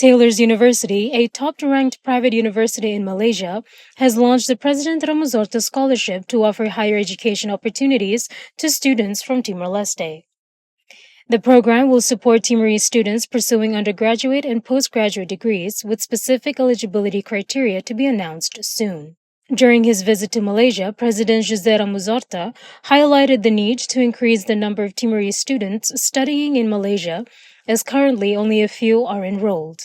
Taylor's University, a top-ranked private university in Malaysia, has launched the President Ramos Horta Scholarship to offer higher education opportunities to students from Timor-Leste. The program will support Timorese students pursuing undergraduate and postgraduate degrees with specific eligibility criteria to be announced soon. During his visit to Malaysia, President José Ramos Horta highlighted the need to increase the number of Timorese students studying in Malaysia, as currently only a few are enrolled.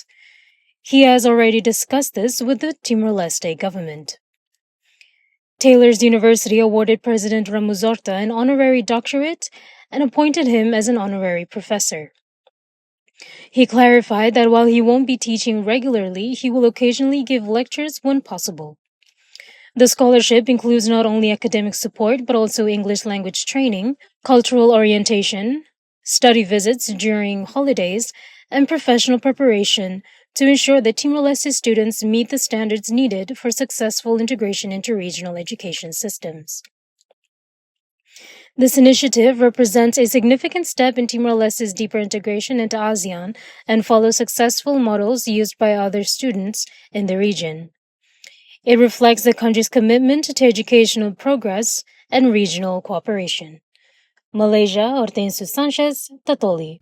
He has already discussed this with the Timor-Leste government. Taylor's University awarded President Ramos Horta an honorary doctorate and appointed him as an honorary professor. He clarified that while he won't be teaching regularly, he will occasionally give lectures when possible. The scholarship includes not only academic support but also English language training, cultural orientation, study visits during holidays, and professional preparation to ensure that Timor-Leste students meet the standards needed for successful integration into regional education systems. This initiative represents a significant step in Timor-Leste's deeper integration into ASEAN and follows successful models used by other students in the region. It reflects the country's commitment to educational progress and regional cooperation. Malaysia, Hortensio Sanchez, TATOLI.